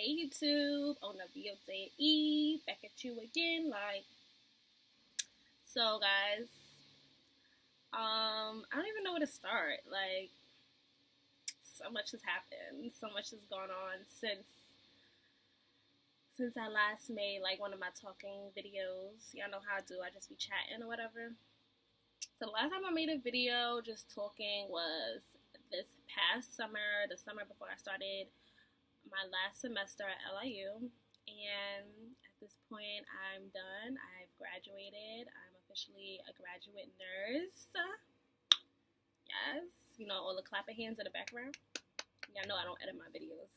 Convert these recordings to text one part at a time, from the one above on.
Hey YouTube, on the video day E, back at you again. So guys, I don't even know where to start. So much has happened, so much has gone on since I last made one of my talking videos. Y'all know how I do. I just be chatting or whatever. So the last time I made a video just talking was this past summer, the summer before I started my last semester at LIU, and at this point I'm done. I've graduated. I'm officially a graduate nurse. Yes, all the clapping hands in the background. Y'all know I don't edit my videos.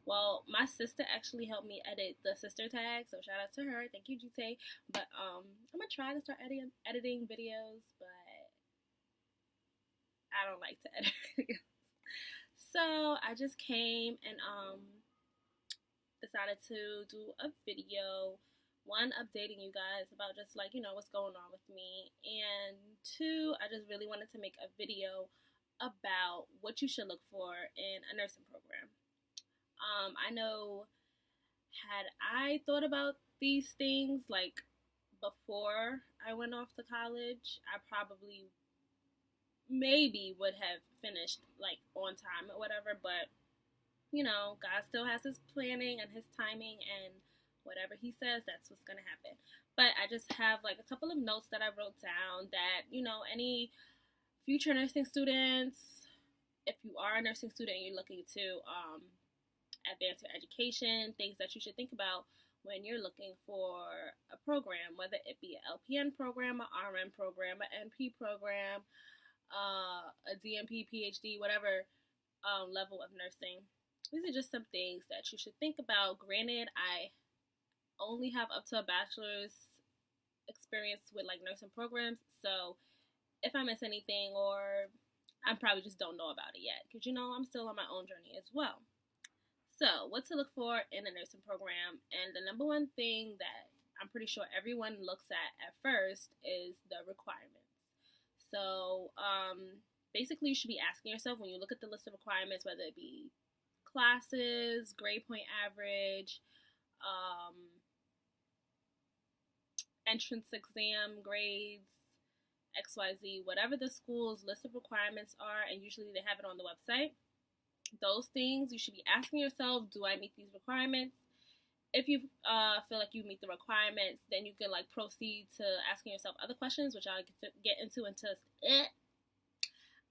Well, my sister actually helped me edit the sister tag, so shout out to her. Thank you, GT. But I'm gonna try to start editing videos, but I don't like to edit videos. So I just came and decided to do a video, one, updating you guys about just what's going on with me, and two, I just really wanted to make a video about what you should look for in a nursing program. I know, had I thought about these things before I went off to college, I probably maybe would have finished on time or whatever, but God still has his planning and his timing, and whatever he says, that's what's going to happen. But I just have a couple of notes that I wrote down that, any future nursing students, if you are a nursing student and you're looking to advance your education, things that you should think about when you're looking for a program, whether it be an LPN program, an RN program, an NP program, a DNP, PhD, whatever level of nursing. These are just some things that you should think about. Granted, I only have up to a bachelor's experience with nursing programs, so if I miss anything, or I probably just don't know about it yet, because I'm still on my own journey as well. So what to look for in a nursing program, and the number one thing that I'm pretty sure everyone looks at first is the requirements. So basically you should be asking yourself, when you look at the list of requirements, whether it be classes, grade point average, entrance exam grades, XYZ, whatever the school's list of requirements are, and usually they have it on the website. Those things you should be asking yourself, do I meet these requirements? If you feel like you meet the requirements, then you can proceed to asking yourself other questions, which I'll get into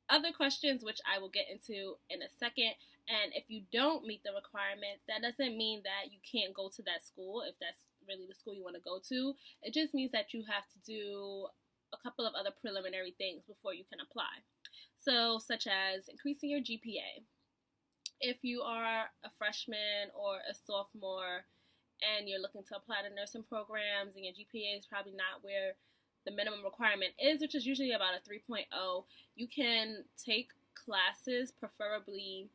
other questions, which I will get into in a second. And if you don't meet the requirements, that doesn't mean that you can't go to that school if that's really the school you want to go to. It just means that you have to do a couple of other preliminary things before you can apply. So, such as increasing your GPA. If you are a freshman or a sophomore and you're looking to apply to nursing programs and your GPA is probably not where the minimum requirement is, which is usually about a 3.0, you can take classes, preferably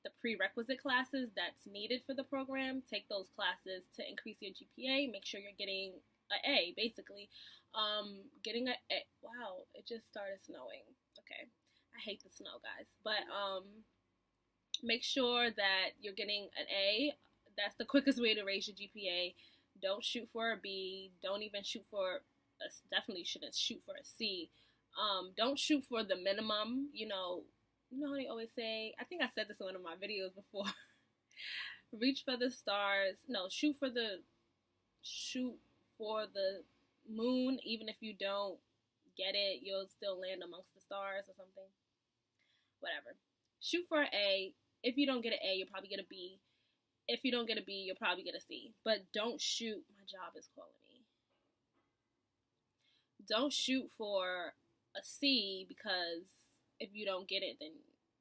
the prerequisite classes that's needed for the program. Take those classes to increase your GPA. Make sure you're getting an A, basically. Getting an A. Wow, it just started snowing. Okay, I hate the snow, guys. But make sure that you're getting an A. That's the quickest way to raise your GPA. Don't shoot for a B. Don't even shoot for definitely shouldn't shoot for a C. Don't shoot for the minimum. You know how they always say, I think I said this in one of my videos before, reach for the stars. No, shoot for the moon. Even if you don't get it, you'll still land amongst the stars or something. Whatever. Shoot for an A. If you don't get an A, you'll probably get a B. If you don't get a B, you'll probably get a C. But don't shoot. My job is calling me. Don't shoot for a C, because if you don't get it, then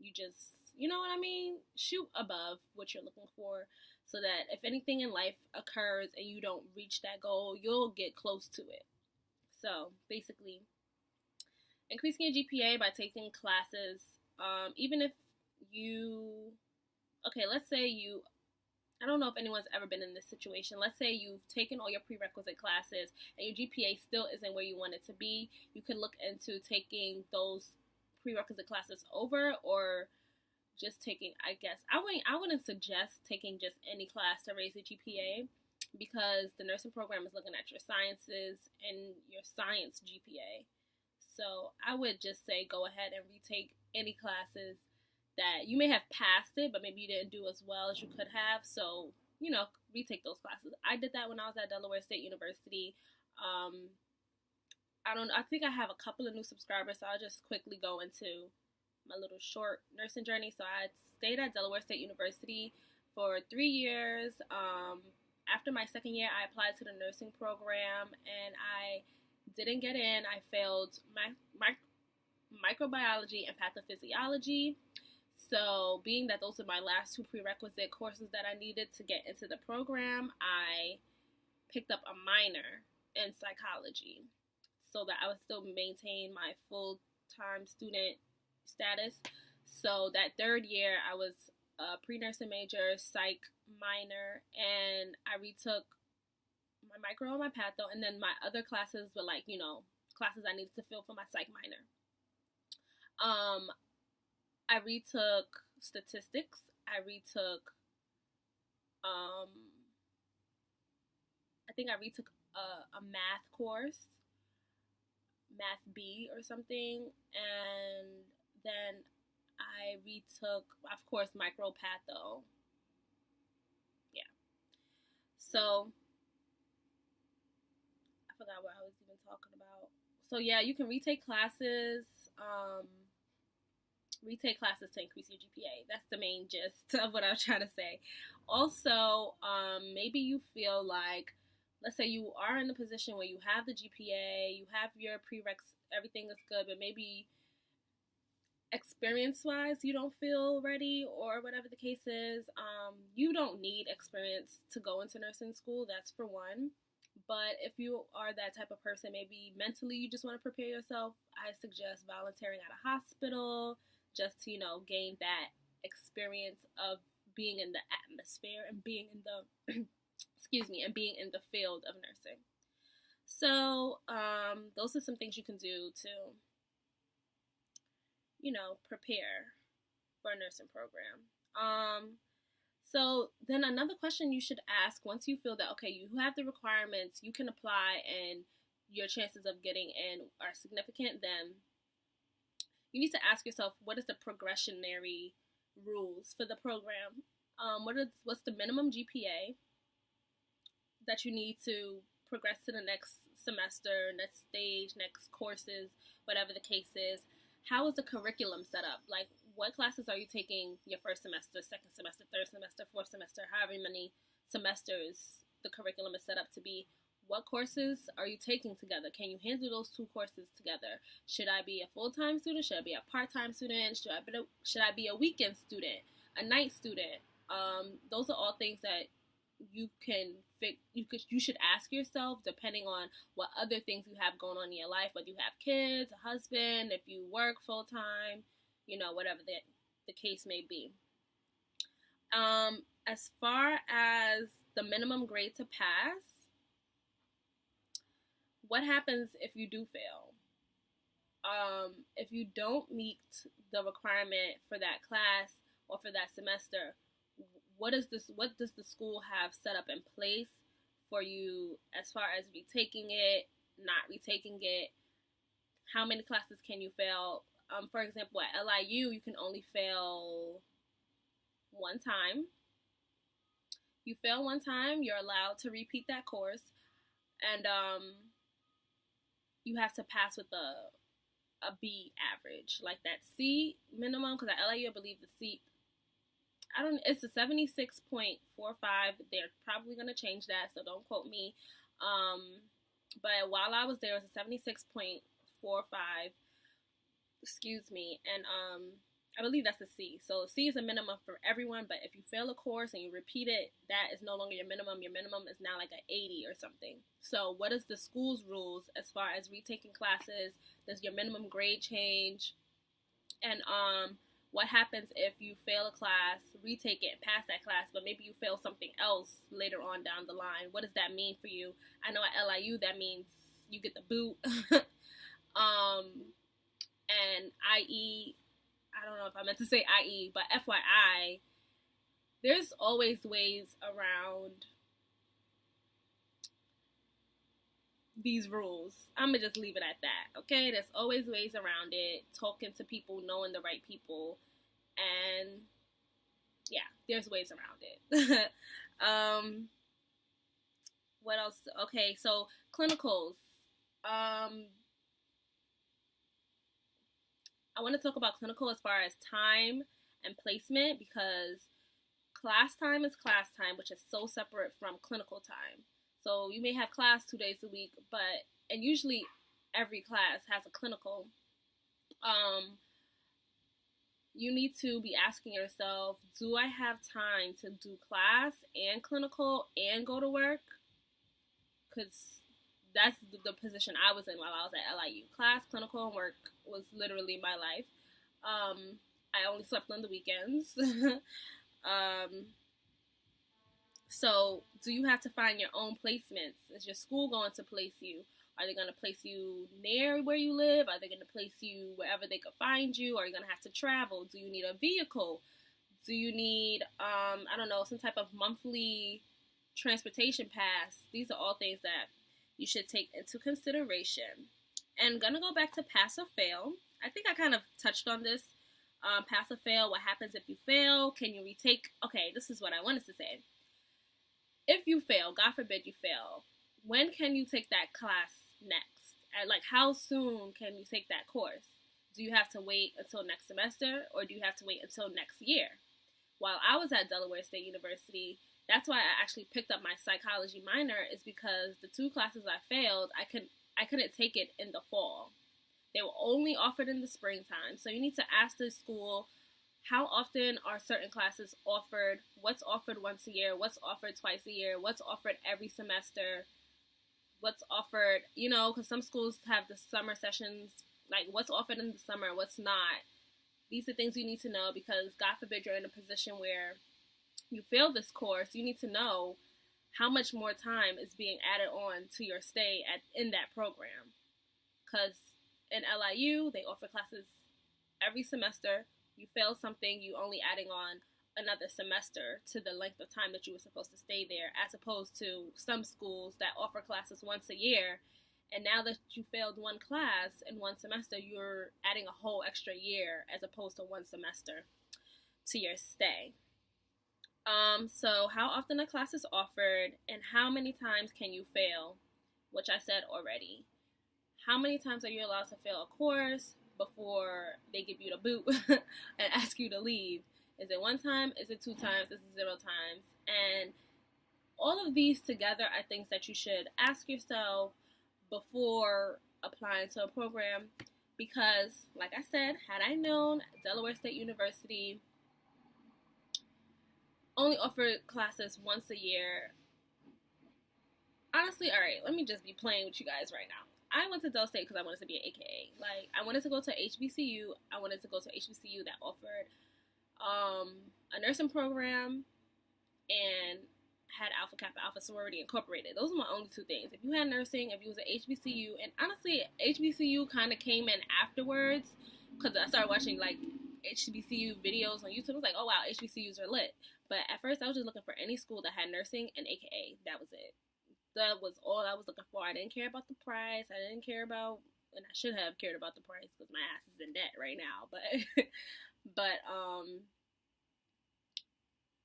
you just, you know what I mean? Shoot above what you're looking for, so that if anything in life occurs and you don't reach that goal, you'll get close to it. So basically, increasing your GPA by taking classes, even if let's say I don't know if anyone's ever been in this situation. Let's say you've taken all your prerequisite classes and your GPA still isn't where you want it to be. You could look into taking those prerequisite classes over, or just taking, I guess, I wouldn't suggest taking just any class to raise a GPA, because the nursing program is looking at your sciences and your science GPA. So I would just say go ahead and retake any classes that you may have passed it, but maybe you didn't do as well as you could have. So, retake those classes. I did that when I was at Delaware State University. I think I have a couple of new subscribers, so I'll just quickly go into my little short nursing journey. So I stayed at Delaware State University for 3 years. After my second year, I applied to the nursing program, and I didn't get in. I failed microbiology and pathophysiology. So being that those are my last two prerequisite courses that I needed to get into the program, I picked up a minor in psychology so that I would still maintain my full-time student status. So that third year, I was a pre-nursing major, psych minor, and I retook my micro and my patho, and then my other classes were like, classes I needed to fill for my psych minor. I retook statistics. I retook, I think I retook a math course, Math B or something, and then I retook, of course, micropatho. Yeah. So I forgot what I was even talking about. So yeah, you can retake classes. Retake classes to increase your GPA. That's the main gist of what I was trying to say. Also, maybe you feel like, let's say you are in a position where you have the GPA, you have your prereqs, everything is good, but maybe experience-wise you don't feel ready, or whatever the case is. You don't need experience to go into nursing school, that's for one. But if you are that type of person, maybe mentally you just want to prepare yourself, I suggest volunteering at a hospital, just to, gain that experience of being in the atmosphere and being in the, and being in the field of nursing. So, those are some things you can do to, prepare for a nursing program. So then another question you should ask once you feel that, okay, you have the requirements, you can apply, and your chances of getting in are significant, then you need to ask yourself, what is the progressionary rules for the program? What's the minimum GPA that you need to progress to the next semester, next stage, next courses, whatever the case is? How is the curriculum set up? Like, what classes are you taking your first semester, second semester, third semester, fourth semester, however many semesters the curriculum is set up to be? What courses are you taking together? Can you handle those two courses together? Should I be a full-time student? Should I be a part-time student? Should I be a weekend student? A night student? Those are all things that you should ask yourself, depending on what other things you have going on in your life, whether you have kids, a husband, if you work full-time, whatever the case may be. As far as the minimum grade to pass, what happens if you do fail? If you don't meet the requirement for that class or for that semester, what does the school have set up in place for you as far as retaking it, not retaking it? How many classes can you fail? For example, at LIU, you can only fail one time. You fail one time, you're allowed to repeat that course, and you have to pass with a B average, like that C minimum, because at LIU, I believe the C, it's a 76.45. They're probably going to change that, so don't quote me. But while I was there, it was a 76.45, and I believe that's a C. So C is a minimum for everyone, but if you fail a course and you repeat it, that is no longer your minimum. Your minimum is now like an 80 or something. So what is the school's rules as far as retaking classes? Does your minimum grade change? And what happens if you fail a class, retake it, and pass that class, but maybe you fail something else later on down the line? What does that mean for you? I know at LIU that means you get the boot. And I don't know if I meant to say IE, but FYI, there's always ways around these rules. I'm gonna just leave it at that, okay? There's always ways around it. Talking to people, knowing the right people, and yeah, there's ways around it. What else? Okay, so clinicals. I want to talk about clinical as far as time and placement, because class time is class time, which is so separate from clinical time. So you may have class 2 days a week, and usually every class has a clinical. You need to be asking yourself, do I have time to do class and clinical and go to work? Because that's the position I was in while I was at LIU. Class, clinical, and work was literally my life. I only slept on the weekends. So do you have to find your own placements? Is your school going to place you? Are they going to place you near where you live? Are they going to place you wherever they could find you? Are you going to have to travel? Do you need a vehicle? Do you need, I don't know, some type of monthly transportation pass? These are all things that you should take into consideration. And gonna go back to pass or fail. I think I kind of touched on this. Pass or fail, what happens if you fail? Can you retake? Okay, this is what I wanted to say. If you fail, God forbid you fail, when can you take that class next? And like, how soon can you take that course? Do you have to wait until next semester, or do you have to wait until next year? While I was at Delaware State University, that's why I actually picked up my psychology minor, is because the 2 classes I failed, I couldn't take it in the fall. They were only offered in the springtime. So you need to ask the school, how often are certain classes offered? What's offered once a year? What's offered twice a year? What's offered every semester? What's offered, because some schools have the summer sessions, like what's offered in the summer, what's not. These are things you need to know, because God forbid you're in a position where you fail this course. You need to know how much more time is being added on to your stay in that program. Because in LIU, they offer classes every semester. You fail something, you only adding on another semester to the length of time that you were supposed to stay there, as opposed to some schools that offer classes once a year. And now that you failed one class in one semester, you're adding a whole extra year as opposed to one semester to your stay. So how often a class is offered, and how many times can you fail, which I said already. How many times are you allowed to fail a course before they give you the boot and ask you to leave? Is it 1 time? Is it 2 times? Is it 0 times? And all of these together are things that you should ask yourself before applying to a program, because, like I said, had I known, Delaware State University only offered classes once a year. Honestly, all right, let me just be playing with you guys right now. I went to Del State because I wanted to be an AKA. Like, I wanted to go to HBCU. I wanted to go to HBCU that offered a nursing program and had Alpha Kappa Alpha Sorority Incorporated. Those are my only 2 things. If you had nursing, if you was at HBCU, and honestly, HBCU kind of came in afterwards, because I started watching like HBCU videos on YouTube. I was like, oh wow, HBCUs are lit. But at first, I was just looking for any school that had nursing and AKA. That was it. That was all I was looking for. I didn't care about the price. I didn't care about, and I should have cared about the price because my ass is in debt right now. But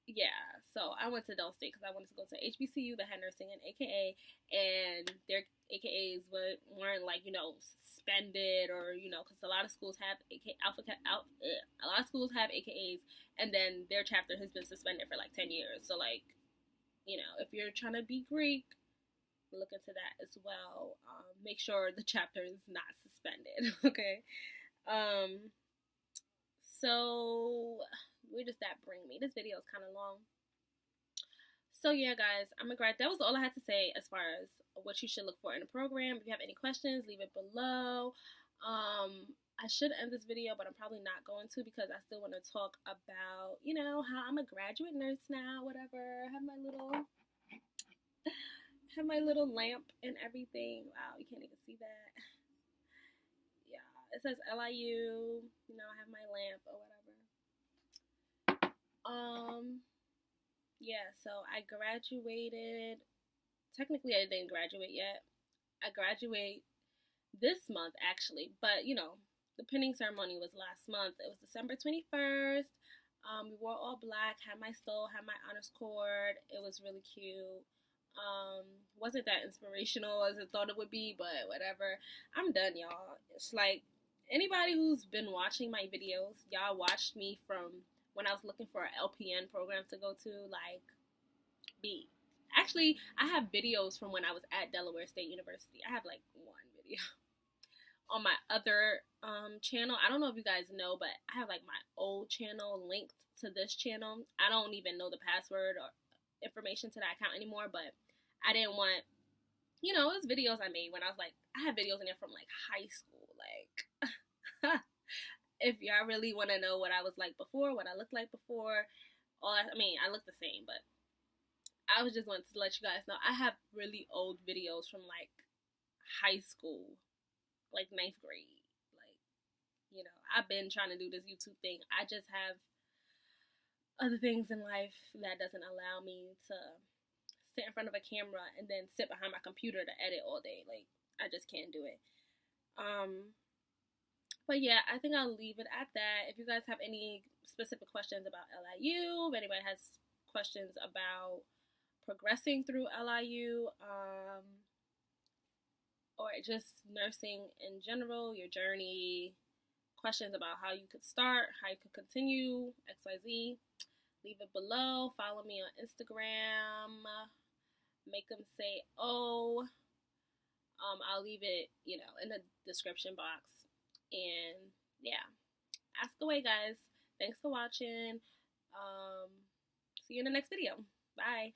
yeah. So I went to Del State because I wanted to go to HBCU that had nursing and AKA, and their AKAs weren't like, suspended, or because a lot of schools have a lot of schools have AKAs, and then their chapter has been suspended for like 10 years. So like, if you're trying to be Greek, look into that as well. Make sure the chapter is not suspended. Okay. So where does that bring me? This video is kind of long. So yeah, guys, that was all I had to say as far as what you should look for in a program. If you have any questions, leave it below. I should end this video, but I'm probably not going to, because I still want to talk about, how I'm a graduate nurse now, whatever. I have my little lamp and everything. Wow, you can't even see that. Yeah, it says LIU. You know, I have my lamp or whatever. Yeah, so I graduated. Technically, I didn't graduate yet. I graduate this month actually, but you know, the pinning ceremony was last month. It was December 21st. We wore all black, had my stole, had my honors cord. It was really cute. Wasn't that inspirational as I thought it would be, but whatever. I'm done, y'all. It's like anybody who's been watching my videos, y'all watched me from when I was looking for an LPN program to go to, like, be. Actually, I have videos from when I was at Delaware State University. I have like one video on my other channel. I don't know if you guys know, but I have like my old channel linked to this channel. I don't even know the password or information to that account anymore, but I didn't want, you know, it was videos I made when I was like, I have videos in there from like high school. Like, if y'all really want to know what I was like before, what I looked like before, I mean, I look the same, but I was just wanting to let you guys know I have really old videos from like high school, like ninth grade. Like, you know, I've been trying to do this YouTube thing. I just have other things in life that doesn't allow me to sit in front of a camera and then sit behind my computer to edit all day. Like, I just can't do it. But yeah, I think I'll leave it at that. If you guys have any specific questions about LIU, if anybody has questions about progressing through LIU, or just nursing in general, your journey, questions about how you could start, how you could continue, XYZ, leave it below. Follow me on Instagram. Make them say, oh. I'll leave it, you know, in the description box. And yeah, ask away, guys. Thanks for watching. See you in the next video. Bye.